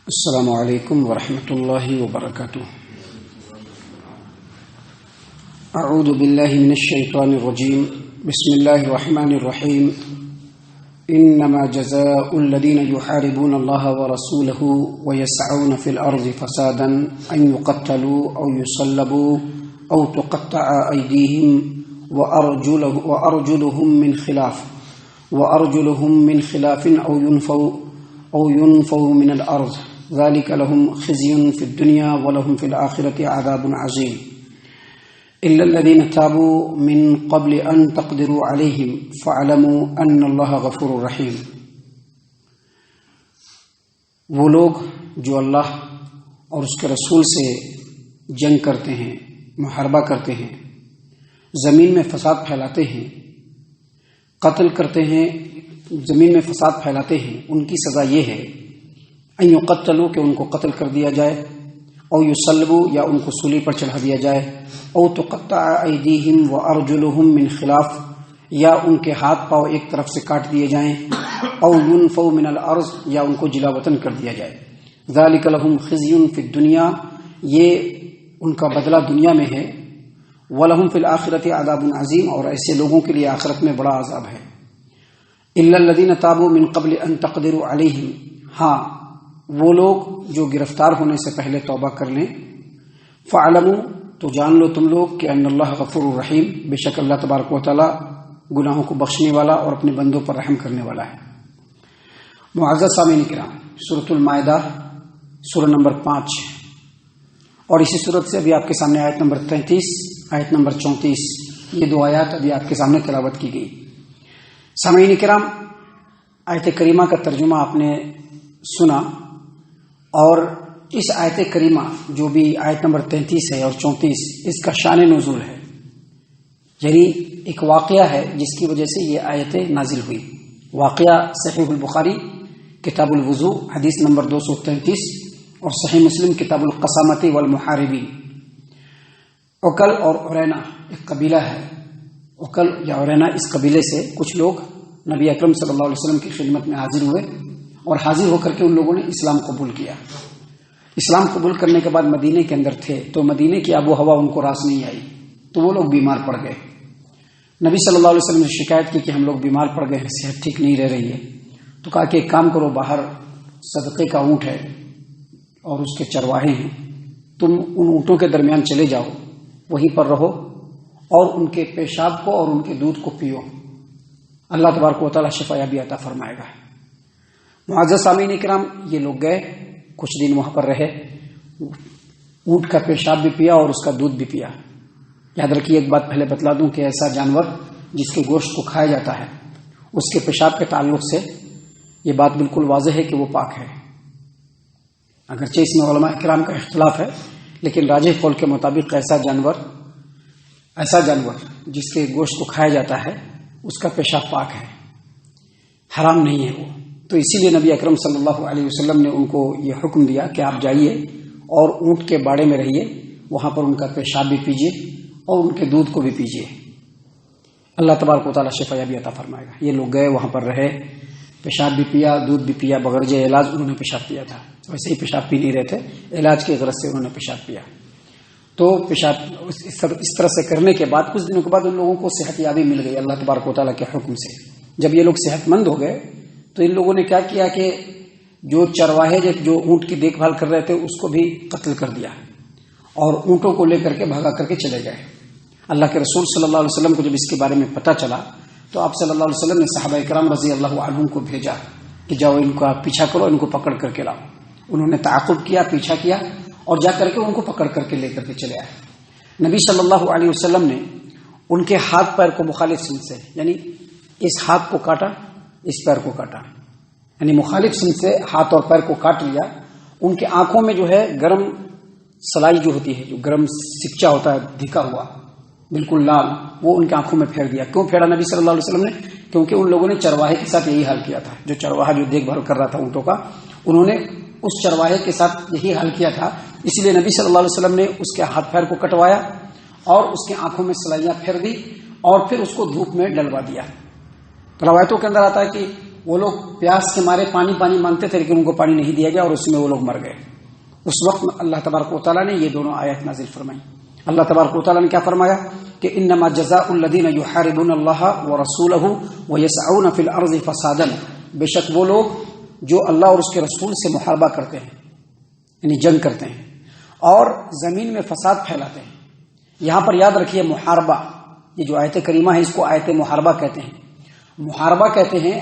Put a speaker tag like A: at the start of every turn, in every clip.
A: السلام علیکم ورحمۃ اللہ وبرکاتہ۔ اعوذ باللہ من الشیطان الرجیم، بسم اللہ الرحمن الرحیم۔ انما جزاء الذین یحاربون اللہ ورسولہ ویسعون فی الارض فسادا ان یقتلوا او یصلبوا او تقطع ایدیہم وارجلہم من خلاف او ينفوا من الارض ذلك لهم خزي في الدنيا ولهم في الآخرة عذاب عظيم إلا الذين تابوا من قبل أن تقدروا عليهم فاعلموا أن الله غفور رحيم۔ وہ لوگ جو اللہ اور اس کے رسول سے جنگ کرتے ہیں، محاربہ کرتے ہیں، زمین میں فساد پھیلاتے ہیں، قتل کرتے ہیں، زمین میں فساد پھیلاتے ہیں، ان کی سزا یہ ہے ان یقتلوا کہ ان کو قتل کر دیا جائے، او یصلبوا یا ان کو سولی پر چڑھا دیا جائے، او تقطع ایدیہم وارجلہم من خلاف یا ان کے ہاتھ پاؤں ایک طرف سے کاٹ دیے جائیں، او ينفوا من الارض یا ان کو جلا وطن کر دیا جائے۔ ذلک لہم خزی فی الدنیا، یہ ان کا بدلہ دنیا میں ہے، ولہم فی الآخرۃ عذاب عظیم، اور ایسے لوگوں کے لیے آخرت میں بڑا عذاب ہے۔ الا الذین تابوا من قبل ان تقدروا علیہم، ہاں وہ لوگ جو گرفتار ہونے سے پہلے توبہ کر لیں، فاعلموا تو جان لو تم لوگ کہ ان اللہ غفور الرحیم، بے شک اللہ تبارک و تعالی گناہوں کو بخشنے والا اور اپنے بندوں پر رحم کرنے والا ہے۔ معزز سامعین کرام، سورۃ المائدہ سورہ نمبر 5 اور اسی سورت سے ابھی آپ کے سامنے آیت نمبر 33 آیت نمبر 34 یہ دو آیات ابھی آپ کے سامنے تلاوت کی گئی۔ سامعین کرام، آیت کریمہ کا ترجمہ آپ نے سنا، اور اس آیت کریمہ جو بھی آیت نمبر 33 ہے اور 34 اس کا شان نزول ہے، یعنی ایک واقعہ ہے جس کی وجہ سے یہ آیتیں نازل ہوئی۔ واقعہ صحیح البخاری کتاب الوضو حدیث نمبر 233 اور صحیح مسلم کتاب القسامۃ والمحاربین۔ عقل اور عرینا ایک قبیلہ ہے، عقل یا عرینا اس قبیلے سے کچھ لوگ نبی اکرم صلی اللہ علیہ وسلم کی خدمت میں حاضر ہوئے، اور حاضر ہو کر کے ان لوگوں نے اسلام قبول کیا۔ اسلام قبول کرنے کے بعد مدینے کے اندر تھے تو مدینے کی آب و ہوا ان کو راس نہیں آئی، تو وہ لوگ بیمار پڑ گئے۔ نبی صلی اللہ علیہ وسلم نے شکایت کی کہ ہم لوگ بیمار پڑ گئے ہیں، صحت ٹھیک نہیں رہ رہی ہے، تو کہا کہ ایک کام کرو، باہر صدقے کا اونٹ ہے اور اس کے چرواہے ہیں، تم ان اونٹوں کے درمیان چلے جاؤ، وہیں پر رہو اور ان کے پیشاب کو اور ان کے دودھ کو پیو، اللہ تبارک و تعالی شفا یابی عطا فرمائے گا۔ معزز سامعین کرام، یہ لوگ گئے، کچھ دن وہاں پر رہے، اونٹ کا پیشاب بھی پیا اور اس کا دودھ بھی پیا۔ یاد رکھیے، ایک بات پہلے بتلا دوں کہ ایسا جانور جس کے گوشت کو کھایا جاتا ہے، اس کے پیشاب کے تعلق سے یہ بات بالکل واضح ہے کہ وہ پاک ہے۔ اگرچہ اس میں علماء کرام کا اختلاف ہے، لیکن راجح قول کے مطابق ایسا جانور جس کے گوشت کو کھایا جاتا ہے اس کا پیشاب پاک ہے، حرام نہیں ہے وہ۔ تو اسی لیے نبی اکرم صلی اللہ علیہ وسلم نے ان کو یہ حکم دیا کہ آپ جائیے اور اونٹ کے باڑے میں رہیے، وہاں پر ان کا پیشاب بھی پیجیے اور ان کے دودھ کو بھی پیجیے، اللہ تبارک و تعالی شفا یابی عطا فرمائے گا۔ یہ لوگ گئے، وہاں پر رہے، پیشاب بھی پیا، دودھ بھی پیا، بغرض علاج انہوں نے پیشاب پیا تھا، ویسے ہی پیشاب پی نہیں رہے تھے، علاج کی غرض سے انہوں نے پیشاب پیا۔ تو پیشاب اس طرح سے کرنے کے بعد کچھ دنوں کے بعد ان لوگوں کو صحت یابی مل گئی اللہ تبارک و تعالیٰ کے حکم سے۔ جب یہ لوگ صحت مند ہو گئے تو ان لوگوں نے کیا کیا کہ جو چرواہے جو اونٹ کی دیکھ بھال کر رہے تھے اس کو بھی قتل کر دیا اور اونٹوں کو لے کر کے بھگا کر کے چلے گئے۔ اللہ کے رسول صلی اللہ علیہ وسلم کو جب اس کے بارے میں پتہ چلا تو آپ صلی اللہ علیہ وسلم نے صحابہ کرام رضی اللہ عنہم کو بھیجا کہ جاؤ ان کا پیچھا کرو، ان کو پکڑ کر کے لاؤ۔ انہوں نے تعاقب کیا، پیچھا کیا اور جا کر کے ان کو پکڑ کر کے لے کر کے چلے آئے۔ نبی صلی اللہ علیہ وسلم نے ان کے ہاتھ پیر کو مخالف سمت سے، یعنی اس ہاتھ کو کاٹا، اس پیر کو کاٹا، یعنی مخالف سمت سے ہاتھ اور پیر کو کاٹ لیا۔ ان کے آنکھوں میں جو ہے گرم سلائی جو ہوتی ہے، جو گرم سکچا ہوتا ہے دھکا ہوا بالکل لال، وہ ان کی آنکھوں میں پھیر دیا۔ کیوں پھیرا نبی صلی اللہ علیہ وسلم نے؟ کیونکہ ان لوگوں نے چرواہے کے ساتھ یہی حال کیا تھا، جو چرواہا جو دیکھ بھال کر رہا تھا اونٹوں کا، انہوں نے اس چرواہے کے ساتھ یہی حال کیا تھا، اس لیے نبی صلی اللہ علیہ وسلم نے اس کے ہاتھ پیر کو کٹوایا اور اس کے آنکھوں میں سلائیاں پھیر دی اور پھر اس کو دھوپ میں ڈلوا دیا۔ روایتوں کے اندر آتا ہے کہ وہ لوگ پیاس کے مارے پانی پانی مانگتے تھے، لیکن ان کو پانی نہیں دیا گیا اور اس میں وہ لوگ مر گئے۔ اس وقت اللہ تبارک و تعالیٰ نے یہ دونوں آیات نازل فرمائی۔ اللہ تبارک و تعالیٰ نے کیا فرمایا کہ انما جزاء الذین یحاربون اللہ ورسولہ ویسعون فی الارض فسادا، بے شک وہ لوگ جو اللہ اور اس کے رسول سے محاربہ کرتے ہیں، یعنی جنگ کرتے ہیں اور زمین میں فساد پھیلاتے ہیں۔ یہاں پر یاد رکھیے محاربہ، یہ جو آیت کریمہ ہے اس کو آیت محاربہ کہتے ہیں۔ محاربہ کہتے ہیں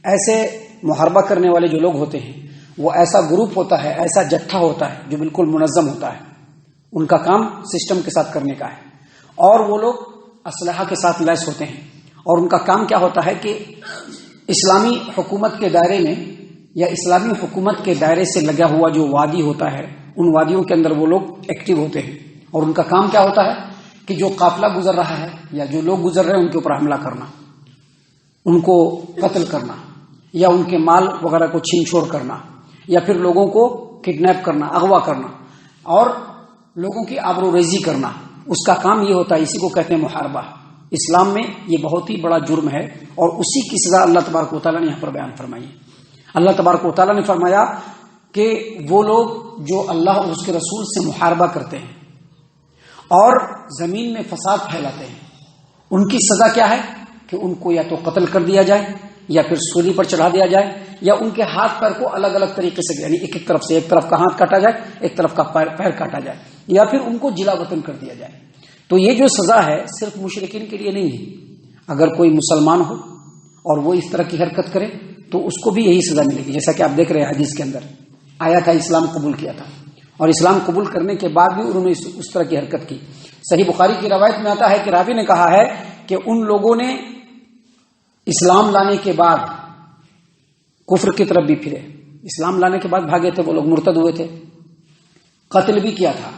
A: ایسے محاربہ کرنے والے جو لوگ ہوتے ہیں، وہ ایسا گروپ ہوتا ہے، ایسا جتھا ہوتا ہے جو بالکل منظم ہوتا ہے، ان کا کام سسٹم کے ساتھ کرنے کا ہے، اور وہ لوگ اسلحہ کے ساتھ لیس ہوتے ہیں، اور ان کا کام کیا ہوتا ہے کہ اسلامی حکومت کے دائرے میں یا اسلامی حکومت کے دائرے سے لگا ہوا جو وادی ہوتا ہے، ان وادیوں کے اندر وہ لوگ ایکٹیو ہوتے ہیں، اور ان کا کام کیا ہوتا ہے کہ جو قافلہ گزر رہا ہے یا جو لوگ گزر رہے ہیں ان کے اوپر حملہ کرنا، ان کو قتل کرنا، یا ان کے مال وغیرہ کو چھین چھوڑ کرنا، یا پھر لوگوں کو کڈنیپ کرنا، اغوا کرنا، اور لوگوں کی آبروریزی کرنا، اس کا کام یہ ہوتا ہے۔ اسی کو کہتے ہیں محاربہ۔ اسلام میں یہ بہت ہی بڑا جرم ہے، اور اسی کی سزا اللہ تبارک و تعالیٰ نے یہاں پر بیان فرمائی ہے۔ اللہ تبارک و تعالیٰ نے فرمایا کہ وہ لوگ جو اللہ اور اس کے رسول سے محاربہ کرتے ہیں اور زمین میں فساد پھیلاتے ہیں، ان کی سزا کیا ہے کہ ان کو یا تو قتل کر دیا جائے، یا پھر سولی پر چڑھا دیا جائے، یا ان کے ہاتھ پیر کو الگ الگ طریقے سے، یعنی ایک طرف سے، ایک طرف کا ہاتھ کاٹا جائے، ایک طرف کا پیر کاٹا جائے، یا پھر ان کو جلا وطن کر دیا جائے۔ تو یہ جو سزا ہے صرف مشرکین کے لیے نہیں ہے، اگر کوئی مسلمان ہو اور وہ اس طرح کی حرکت کرے تو اس کو بھی یہی سزا ملے گی، جیسا کہ آپ دیکھ رہے ہیں حدیث کے اندر آیا تھا، اسلام قبول کیا تھا، اور اسلام قبول کرنے کے بعد بھی انہوں نے اس طرح کی حرکت کی۔ صحیح بخاری کی روایت میں آتا ہے کہ راوی نے کہا ہے کہ ان لوگوں نے اسلام لانے کے بعد کفر کی طرف بھی پھرے، اسلام لانے کے بعد بھاگے تھے، وہ لوگ مرتد ہوئے تھے، قتل بھی کیا تھا،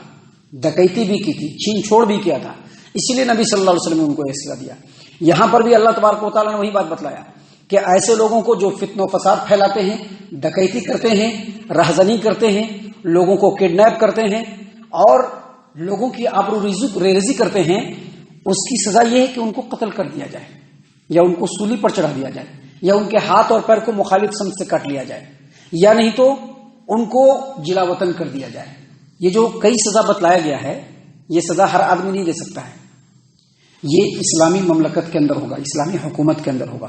A: ڈکیتی بھی کی تھی، چھین چھوڑ بھی کیا تھا، اسی لیے نبی صلی اللہ علیہ وسلم نے ان کو یہ سزا دیا۔ یہاں پر بھی اللہ تبارک و تعالیٰ نے وہی بات بتلایا کہ ایسے لوگوں کو جو فتنہ و فساد پھیلاتے ہیں، ڈکیتی کرتے ہیں، رہزنی کرتے ہیں، لوگوں کو کڈنیپ کرتے ہیں اور لوگوں کی آبروریزی کرتے ہیں، اس کی سزا یہ ہے کہ ان کو قتل کر دیا جائے، یا ان کو سولی پر چڑھا دیا جائے، یا ان کے ہاتھ اور پیر کو مخالف سمت سے کاٹ لیا جائے، یا نہیں تو ان کو جلا وطن کر دیا جائے۔ یہ جو کئی سزا بتلایا گیا ہے، یہ سزا ہر آدمی نہیں دے سکتا ہے، یہ اسلامی مملکت کے اندر ہوگا، اسلامی حکومت کے اندر ہوگا۔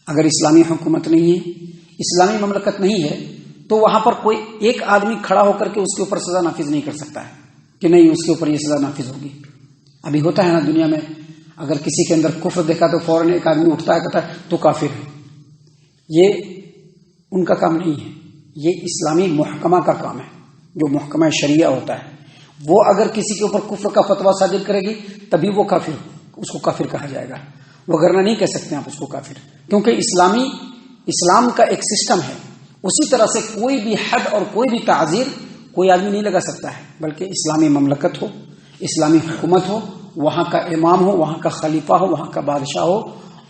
A: اگر اسلامی حکومت نہیں ہے، اسلامی مملکت نہیں ہے، تو وہاں پر کوئی ایک آدمی کھڑا ہو کر کے اس کے اوپر سزا نافذ نہیں کر سکتا ہے کہ نہیں اس کے اوپر یہ سزا نافذ ہوگی۔ ابھی ہوتا ہے نا دنیا میں، اگر کسی کے اندر کفر دیکھا تو فوراً ایک آدمی اٹھتا ہے کہتا ہے تو کافر ہے۔ یہ ان کا کام نہیں ہے، یہ اسلامی محکمہ کا کام ہے، جو محکمہ شریعہ ہوتا ہے۔ وہ اگر کسی کے اوپر کفر کا فتویٰ صادر کرے گی تبھی وہ کافر، اس کو کافر کہا جائے گا، وگرنہ نہیں کہہ سکتے آپ اس کو کافر، کیونکہ اسلام کا ایک سسٹم ہے۔ اسی طرح سے کوئی بھی حد اور کوئی بھی تعزیر کوئی آدمی نہیں لگا سکتا ہے، بلکہ اسلامی مملکت ہو، اسلامی حکومت ہو، وہاں کا امام ہو، وہاں کا خلیفہ ہو، وہاں کا بادشاہ ہو،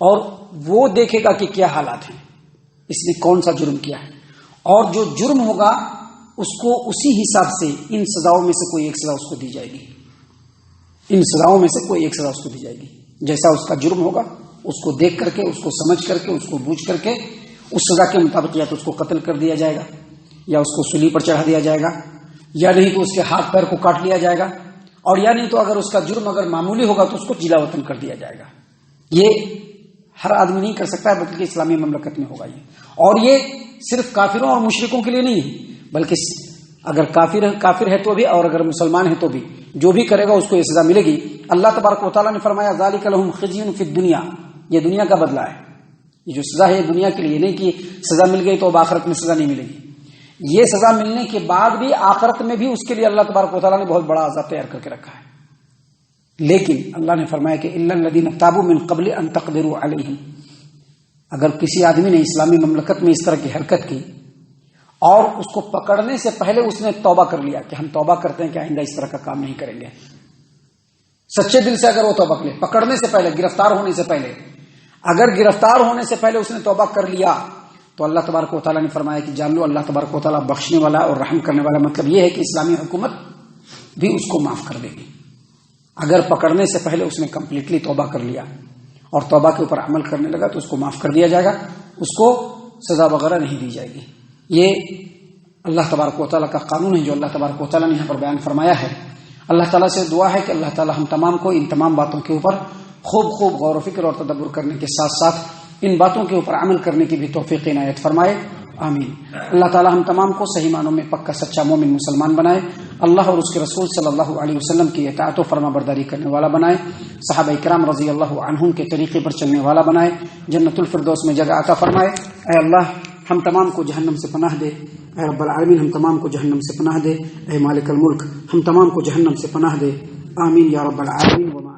A: اور وہ دیکھے گا کہ کیا حالات ہیں، اس نے کون سا جرم کیا ہے، اور جو جرم ہوگا اس کو اسی حساب سے ان سزاؤں میں سے کوئی ایک سزا اس کو دی جائے گی، ان سزاؤں میں سے کوئی ایک سزا اس کو دی جائے گی، جیسا اس کا جرم ہوگا اس کو دیکھ کر کے، اس کو سمجھ کر کے، اس کو بوجھ کر کے اس سزا کے مطابق یا تو اس کو قتل کر دیا جائے گا، یا اس کو سولی پر چڑھا دیا جائے گا، یا نہیں تو اس کے ہاتھ پیر کو کاٹ لیا جائے گا، اور یا نہیں تو اگر اس کا جرم اگر معمولی ہوگا تو اس کو جلا وطن کر دیا جائے گا۔ یہ ہر آدمی نہیں کر سکتا ہے، بلکہ اسلامی مملکت میں ہوگا یہ، اور یہ صرف کافروں اور مشرکوں کے لیے نہیں ہے، بلکہ اگر کافر ہے تو بھی، اور اگر مسلمان ہے تو بھی، جو بھی کرے گا اس کو یہ سزا ملے گی۔ اللہ تبارک و تعالیٰ نے فرمایا ذالک لہم خزی فی الدنیا، یہ دنیا کا بدلہ ہے، یہ جو سزا ہے یہ دنیا کے لیے نہیں کہ سزا مل گئی تو اب آخرت میں سزا نہیں ملے گی، یہ سزا ملنے کے بعد بھی آخرت میں بھی اس کے لیے اللہ تبارک و تعالیٰ نے بہت بڑا عذاب تیار کر کے رکھا ہے۔ لیکن اللہ نے فرمایا کہ الا الذین تابوا من قبل ان تقدروا علیہم، اگر کسی آدمی نے اسلامی مملکت میں اس طرح کی حرکت کی اور اس کو پکڑنے سے پہلے اس نے توبہ کر لیا کہ ہم توبہ کرتے ہیں کہ آئندہ اس طرح کا کام نہیں کریں گے، سچے دل سے اگر وہ توبہ کرے، پکڑنے سے پہلے، گرفتار ہونے سے پہلے، اگر گرفتار ہونے سے پہلے اس نے توبہ کر لیا تو اللہ تبارک و تعالیٰ نے فرمایا کہ جان لو اللہ تبارک و تعالیٰ بخشنے والا اور رحم کرنے والا، مطلب یہ ہے کہ اسلامی حکومت بھی اس کو معاف کر دے گی۔ اگر پکڑنے سے پہلے اس نے کمپلیٹلی توبہ کر لیا اور توبہ کے اوپر عمل کرنے لگا تو اس کو معاف کر دیا جائے گا، اس کو سزا وغیرہ نہیں دی جائے گی۔ یہ اللہ تبارک و تعالیٰ کا قانون ہے جو اللہ تبارک و تعالیٰ نے یہاں پر بیان فرمایا ہے۔ اللہ تعالیٰ سے دعا ہے کہ اللہ تعالیٰ ہم تمام کو ان تمام باتوں کے اوپر خوب غور و فکر اور تدبر کرنے کے ساتھ ساتھ ان باتوں کے اوپر عمل کرنے کی بھی توفیق عنایت فرمائے، آمین۔ اللہ تعالیٰ ہم تمام کو صحیح معنوں میں پکا سچا مومن مسلمان بنائے، اللہ اور اس کے رسول صلی اللہ علیہ وسلم کی اطاعت و فرما برداری کرنے والا بنائے، صحابہ کرام رضی اللہ عنہم کے طریقے پر چلنے والا بنائے، جنت الفردوس میں جگہ عطا فرمائے۔ اے اللہ ہم تمام کو جہنم سے پناہ دے، اے رب العالمین ہم تمام کو جہنم سے پناہ دے، اے مالک الملک ہم تمام کو جہنم سے پناہ دے، آمین یا رب العالمین۔